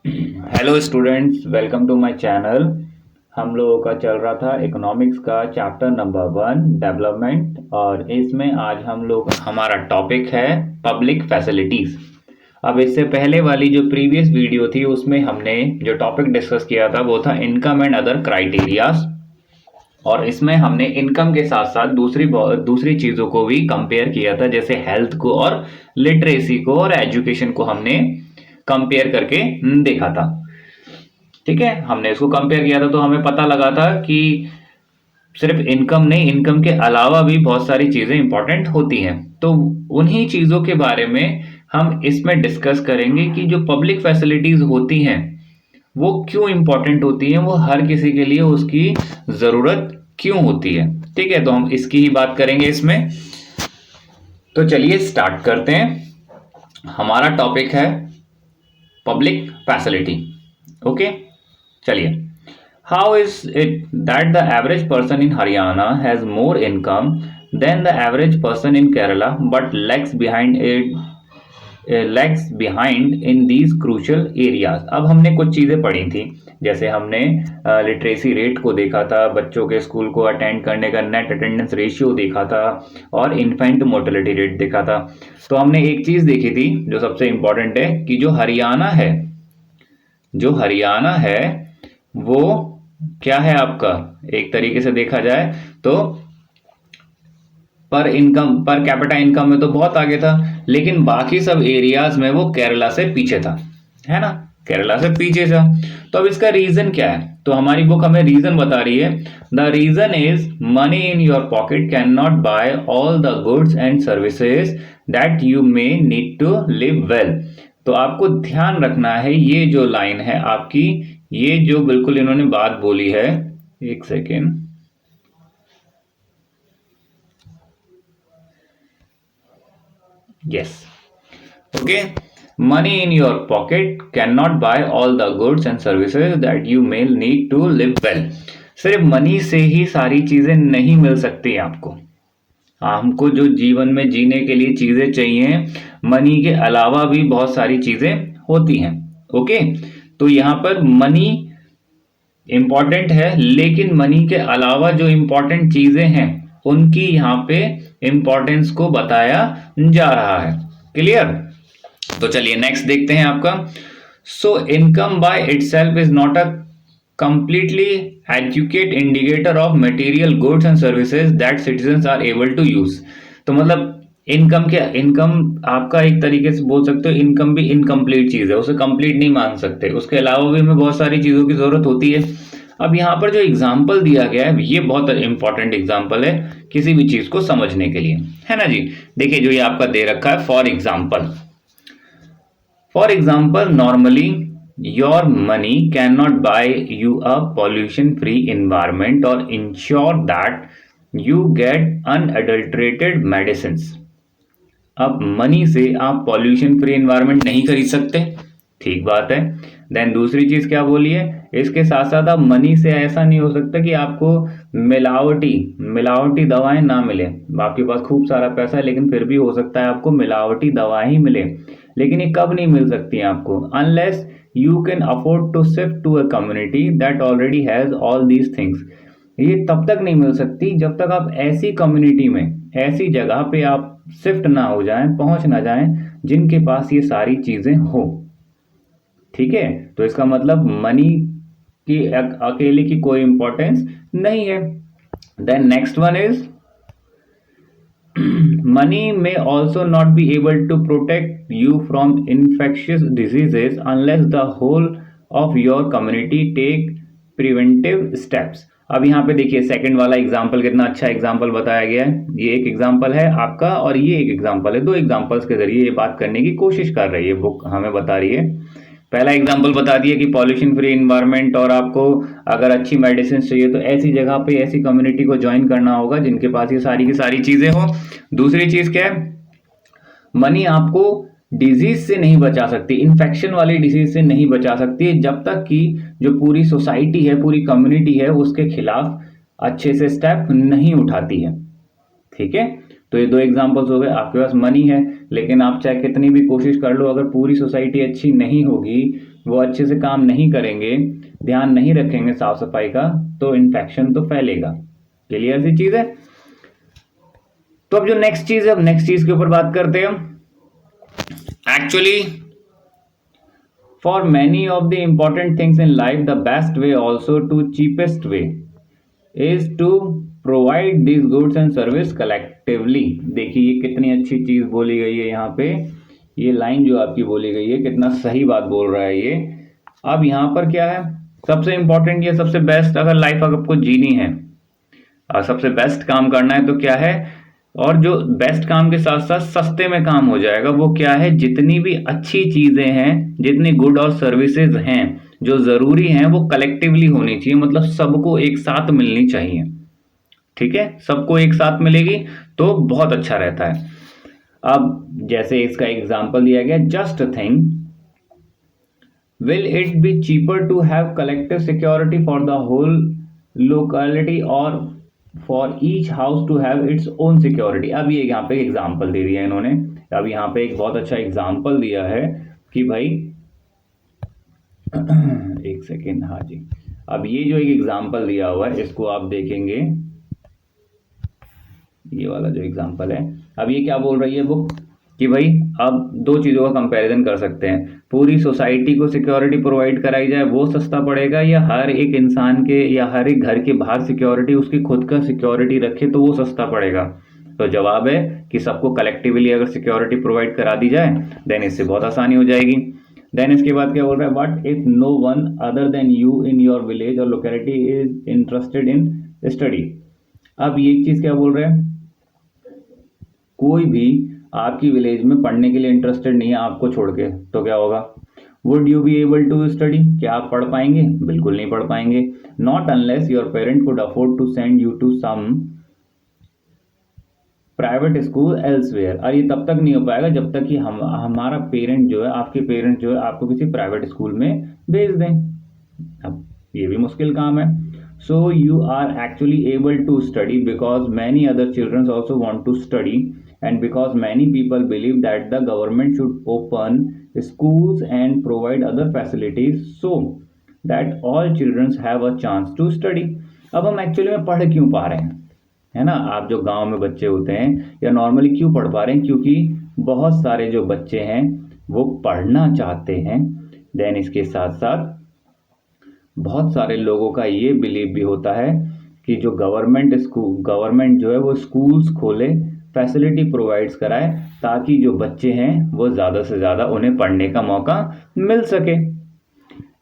Hello students, welcome to my channel. हम लोगों का चल रहा था इकोनॉमिक्स का चैप्टर नंबर 1 डेवलपमेंट, और इसमें आज हमारा टॉपिक है पब्लिक फैसिलिटीज़। अब इससे पहले वाली जो प्रीवियस वीडियो थी उसमें हमने जो टॉपिक डिस्कस किया था वो था इनकम एंड अदर क्राइटेरियाज, और इसमें हमने इनकम के साथ साथ दूसरी चीज़ों को भी कंपेयर किया था, जैसे हेल्थ को और लिटरेसी को और एजुकेशन को हमने कंपेयर करके देखा था। ठीक है, हमने इसको कंपेयर किया था तो हमें पता लगा था कि सिर्फ इनकम नहीं, इनकम के अलावा भी बहुत सारी चीजें इंपॉर्टेंट होती हैं। तो उन्हीं चीजों के बारे में हम इसमें डिस्कस करेंगे कि जो पब्लिक फैसिलिटीज होती हैं वो क्यों इंपॉर्टेंट होती हैं, वो हर किसी के लिए उसकी जरूरत क्यों होती है। ठीक है, तो हम इसकी ही बात करेंगे इसमें। तो चलिए स्टार्ट करते हैं। हमारा टॉपिक है पब्लिक फैसिलिटी। ओके, चलिए। How is it that the average person in Haryana has more income than the average person in Kerala but lags behind in these crucial areas. अब हमने कुछ चीज़ें पढ़ी थी, जैसे हमने लिटरेसी रेट को देखा था, बच्चों के स्कूल को अटेंड करने का नेट अटेंडेंस रेशियो देखा था, और इन्फेंट मोर्टेलिटी रेट देखा था। तो हमने एक चीज़ देखी थी जो सबसे इंपॉर्टेंट है कि जो हरियाणा है वो क्या है आपका, एक तरीके से देखा जाए तो पर कैपिटा इनकम में तो बहुत आगे था, लेकिन बाकी सब एरियाज में वो केरला से पीछे था, है ना, केरला से पीछे था। तो अब इसका रीजन क्या है? तो हमारी बुक हमें रीजन बता रही है, the reason is money in your pocket can not buy all the goods and services that you may need to live well. तो आपको ध्यान रखना है, ये जो लाइन है आपकी, ये जो बिल्कुल इन्होंने बात बोली है, एक second, yes, okay, money in your pocket cannot buy all the goods and services that you may need to live well। सिर्फ मनी से ही सारी चीजें नहीं मिल सकती आपको। हमको जो जीवन में जीने के लिए चीजें चाहिए, मनी के अलावा भी बहुत सारी चीजें होती हैं। ओके, तो यहाँ पर मनी इंपॉर्टेंट है, लेकिन मनी के अलावा जो इंपॉर्टेंट चीजें हैं उनकी यहाँ पे इंपॉर्टेंस को बताया जा रहा है। क्लियर? तो चलिए नेक्स्ट देखते हैं आपका। So income by itself is not a completely adequate indicator of material goods and services that citizens are able to use। तो मतलब इनकम आपका एक तरीके से बोल सकते हो, इनकम भी इनकम्प्लीट चीज है, उसे कंप्लीट नहीं मान सकते, उसके अलावा भी हमें बहुत सारी चीजों की जरूरत होती है। अब यहाँ पर जो एग्जाम्पल दिया गया है ये बहुत इंपॉर्टेंट एग्जाम्पल है किसी भी चीज को समझने के लिए, है ना जी। देखिए जो ये आपका दे रखा है, for example normally your money cannot buy you a pollution free environment or ensure that you get unadulterated medicines। अब मनी से आप पॉल्यूशन फ्री एनवायरनमेंट नहीं खरीद सकते, ठीक बात है। देन दूसरी चीज क्या बोली है, इसके साथ साथ आप मनी से ऐसा नहीं हो सकता कि आपको मिलावटी मिलावटी दवाएं ना मिले। आपके पास खूब सारा पैसा है लेकिन फिर भी हो सकता है आपको मिलावटी दवाएं ही मिले, लेकिन ये कब नहीं मिल सकती हैं आपको? Unless you can afford to shift to a community that already has all these things. ये तब तक नहीं मिल सकती जब तक आप ऐसी कम्युनिटी में, ऐसी जगह पे आप शिफ्ट ना हो जाएं, पहुंच ना जाएं जिनके पास ये सारी चीजें हो। ठीक है, तो इसका मतलब मनी की अकेले की कोई इंपॉर्टेंस नहीं है। Then next one is money may also not be able to protect you from infectious diseases unless the whole of your community take preventive steps। अब यहाँ पे देखिए सेकंड वाला एग्जाम्पल कितना अच्छा एग्जाम्पल बताया गया है। ये एक एग्जाम्पल है आपका और ये एक एग्जाम्पल है, दो एग्जाम्पल्स के जरिए ये बात करने की कोशिश कर रही है बुक, हमें बता रही है। पहला एग्जाम्पल बता दिया कि पॉल्यूशन फ्री इन्वायरमेंट, और आपको अगर अच्छी मेडिसिन चाहिए तो ऐसी जगह पे ऐसी कम्युनिटी को ज्वाइन करना होगा जिनके पास ये सारी की सारी चीजें हो। दूसरी चीज क्या है, मनी आपको डिजीज से नहीं बचा सकती, इन्फेक्शन वाली डिजीज से नहीं बचा सकती जब तक कि जो पूरी सोसाइटी है, पूरी कम्युनिटी है, उसके खिलाफ अच्छे से स्टेप नहीं उठाती है। ठीक है, तो ये दो एग्जांपल्स हो गए। आपके पास मनी है लेकिन आप चाहे कितनी भी कोशिश कर लो, अगर पूरी सोसाइटी अच्छी नहीं होगी वो अच्छे से काम नहीं करेंगे, ध्यान नहीं रखेंगे साफ सफाई का, तो इन्फेक्शन तो फैलेगा। क्लियर सी चीज है। तो अब जो नेक्स्ट चीज है, अब नेक्स्ट चीज के ऊपर बात करते हैं हम। Actually for many of the important things in life the best way also to cheapest way is to provide this goods and service collectively. देखिए ये कितनी अच्छी चीज बोली गई है यहाँ पे, ये लाइन जो आपकी बोली गई है कितना सही बात बोल रहा है ये। अब यहाँ पर क्या है, सबसे इंपॉर्टेंट या सबसे बेस्ट, अगर लाइफ आपको जीनी है और सबसे बेस्ट काम करना है तो क्या है, और जो बेस्ट काम के साथ साथ सस्ते में काम हो जाएगा, वो क्या है, जितनी भी अच्छी चीजें हैं, जितनी गुड और सर्विसेज हैं जो जरूरी हैं, वो कलेक्टिवली होनी चाहिए, मतलब सबको एक साथ मिलनी चाहिए। ठीक है, सबको एक साथ मिलेगी तो बहुत अच्छा रहता है। अब जैसे इसका एग्जांपल दिया गया, just think will it be cheaper to have collective security for the whole locality और for each house to have its own security. अब ये यहाँ पे एग्जाम्पल दे दिया इन्होंने। अब यहाँ पे एक बहुत अच्छा एग्जाम्पल दिया है कि भाई एक सेकेंड, हाँ जी, अब ये जो एक एग्जाम्पल दिया हुआ है इसको आप देखेंगे, ये वाला जो एग्जाम्पल है। अब ये क्या बोल रही है बुक कि भाई अब दो चीज़ों का कंपैरिजन कर सकते हैं, पूरी सोसाइटी को सिक्योरिटी प्रोवाइड कराई जाए वो सस्ता पड़ेगा, या हर एक इंसान के या हर एक घर के बाहर सिक्योरिटी, उसकी खुद का सिक्योरिटी रखे तो वो सस्ता पड़ेगा। तो जवाब है कि सबको कलेक्टिवली अगर सिक्योरिटी प्रोवाइड करा दी जाए देन इससे बहुत आसानी हो जाएगी। देन इसके बाद क्या बोल रहा है, what if no one other than you in your village और locality is interested in study. अब ये चीज क्या बोल रहे हैं, कोई भी आपकी विलेज में पढ़ने के लिए इंटरेस्टेड नहीं है आपको छोड़ के, तो क्या होगा, would you be able to study, क्या आप पढ़ पाएंगे, बिल्कुल नहीं पढ़ पाएंगे। Not unless your parent could afford to send you to some private school elsewhere. और ये तब तक नहीं हो पाएगा जब तक कि हमारा पेरेंट जो है, आपके पेरेंट जो है आपको किसी प्राइवेट स्कूल में भेज दें। अब ये भी मुश्किल काम है। So you are actually able to study because many other children also want to study, and because many people believe that the government should open schools and provide other facilities so that all children have a chance to study। अब हम actually में पढ़ क्यों पा रहे हैं, है ना, आप जो गांव में बच्चे होते हैं या नॉर्मली क्यों पढ़ पा रहे हैं, क्योंकि बहुत सारे जो बच्चे हैं वो पढ़ना चाहते हैं। देन इसके साथ साथ बहुत सारे लोगों का ये बिलीव भी होता है कि जो गवर्नमेंट जो है वो स्कूल्स खोले, फैसिलिटी प्रोवाइड्स कराए, ताकि जो बच्चे हैं वो ज़्यादा से ज़्यादा उन्हें पढ़ने का मौका मिल सके।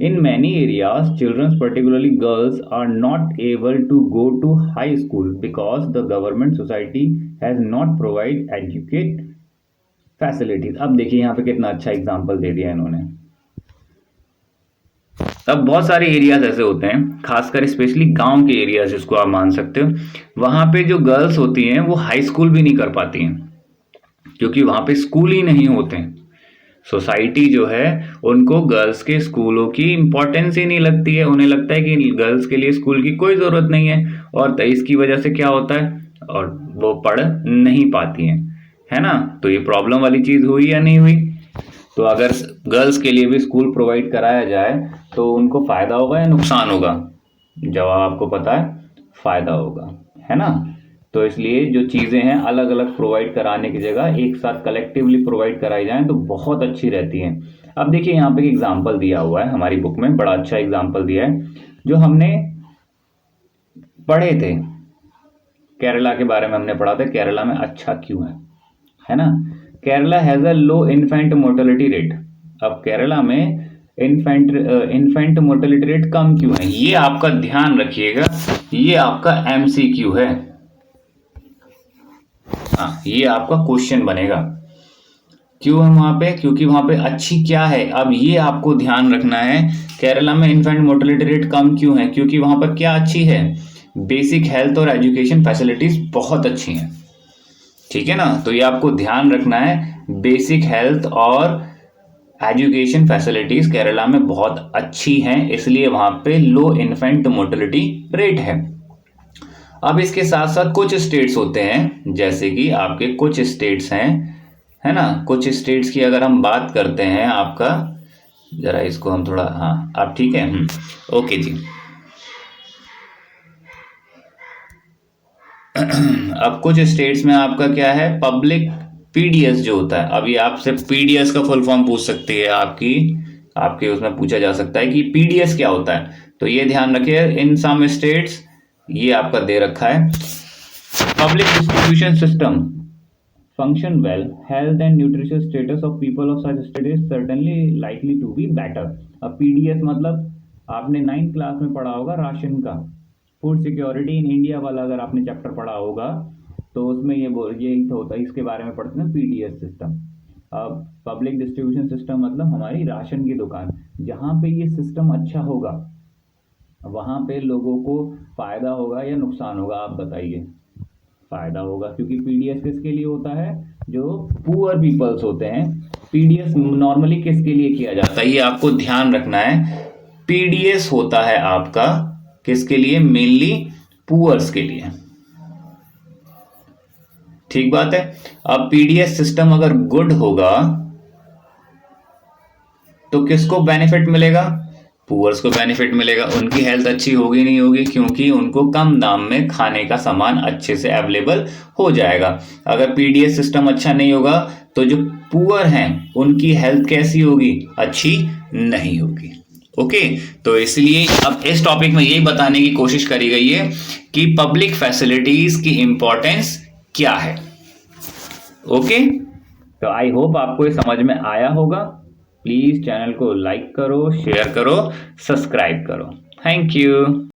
In many areas childrens particularly girls are not able to go to high school because the government society has not provide educate facilities. अब देखिए यहाँ पे कितना अच्छा एग्जाम्पल दे दिया इन्होंने। अब बहुत सारे एरियाज ऐसे होते हैं, खासकर स्पेशली गांव के एरियाज जिसको आप मान सकते हो, वहां पे जो गर्ल्स होती हैं वो हाई स्कूल भी नहीं कर पाती हैं क्योंकि वहां पे स्कूल ही नहीं होते हैं। सोसाइटी जो है उनको गर्ल्स के स्कूलों की इंपॉर्टेंस ही नहीं लगती है, उन्हें लगता है कि गर्ल्स के लिए स्कूल की कोई ज़रूरत नहीं है, और इसकी वजह से क्या होता है, और वो पढ़ नहीं पाती हैं, है ना। तो ये प्रॉब्लम वाली चीज़ हुई या नहीं हुई। तो अगर गर्ल्स के लिए भी स्कूल प्रोवाइड कराया जाए तो उनको फ़ायदा होगा या नुकसान होगा, जवाब आपको पता है, फ़ायदा होगा, है ना। तो इसलिए जो चीज़ें हैं अलग अलग प्रोवाइड कराने की जगह एक साथ कलेक्टिवली प्रोवाइड कराई जाएं तो बहुत अच्छी रहती हैं। अब देखिए यहाँ पे एक एग्जाम्पल दिया हुआ है हमारी बुक में, बड़ा अच्छा एग्जाम्पल दिया है जो हमने पढ़े थे, केरला के बारे में हमने पढ़ा था, केरला में अच्छा क्यों है ना। Kerala has a low infant mortality rate. अब केरला में इन्फेंट मोर्टेलिटी रेट कम क्यों है, ये आपका ध्यान रखिएगा, ये आपका MCQ है, हाँ ये आपका क्वेश्चन बनेगा। क्यों है वहां पे, क्योंकि वहां पे अच्छी क्या है, अब ये आपको ध्यान रखना है। केरला में इन्फेंट मोर्टेलिटी रेट कम क्यों है, क्योंकि वहां पर क्या अच्छी है, बेसिक हेल्थ और एजुकेशन फैसिलिटीज बहुत अच्छी हैं, ठीक है ना। तो ये आपको ध्यान रखना है, बेसिक हेल्थ और एजुकेशन फैसिलिटीज केरला में बहुत अच्छी हैं, इसलिए वहां पे लो इन्फेंट मोर्टेलिटी रेट है। अब इसके साथ साथ कुछ स्टेट्स होते हैं, जैसे कि आपके कुछ स्टेट्स हैं, है ना, कुछ स्टेट्स की अगर हम बात करते हैं आपका, जरा इसको हम थोड़ा, हाँ आप ठीक है। ओके जी। अब कुछ स्टेट्स में आपका क्या है, पब्लिक पीडीएस जो होता है, अभी आपसे पीडीएस का फुल फॉर्म पूछ सकती है आपकी, आपके उसमें पूछा जा सकता है कि पीडीएस क्या होता है। तो ये ध्यान रखिए, इन सम स्टेट्स ये आपका दे रखा है, public distribution system function well, health and nutritious status of people of such state is certainly likely to be better। अब पीडीएस मतलब आपने 9th क्लास में पढ़ा होगा राशन का, फूड सिक्योरिटी इन इंडिया वाला अगर आपने चैप्टर पढ़ा होगा तो उसमें यही तो होता है, इसके बारे में पढ़ते हैं पीडीएस सिस्टम। अब पब्लिक डिस्ट्रीब्यूशन सिस्टम मतलब हमारी राशन की दुकान, जहाँ पे ये सिस्टम अच्छा होगा वहाँ पे लोगों को फायदा होगा या नुकसान होगा, आप बताइए। फायदा होगा, क्योंकि पीडीएस किसके लिए होता है, जो पुअर पीपल्स होते हैं। पीडीएस नॉर्मली किसके लिए किया जाता है, ये आपको ध्यान रखना है। पीडीएस होता है आपका किसके लिए, मेनली पुअर्स के लिए, ठीक बात है। अब पीडीएस सिस्टम अगर गुड होगा तो किसको बेनिफिट मिलेगा, पुअर्स को बेनिफिट मिलेगा। उनकी हेल्थ अच्छी होगी नहीं होगी, क्योंकि उनको कम दाम में खाने का सामान अच्छे से अवेलेबल हो जाएगा। अगर पीडीएस सिस्टम अच्छा नहीं होगा तो जो पुअर हैं उनकी हेल्थ कैसी होगी, अच्छी नहीं होगी। ओके, तो इसलिए अब इस टॉपिक में यही बताने की कोशिश करी गई है कि पब्लिक फैसिलिटीज की इंपॉर्टेंस क्या है। ओके, तो आई होप आपको ये समझ में आया होगा। प्लीज़ चैनल को लाइक करो, शेयर करो, सब्सक्राइब करो। Thank you.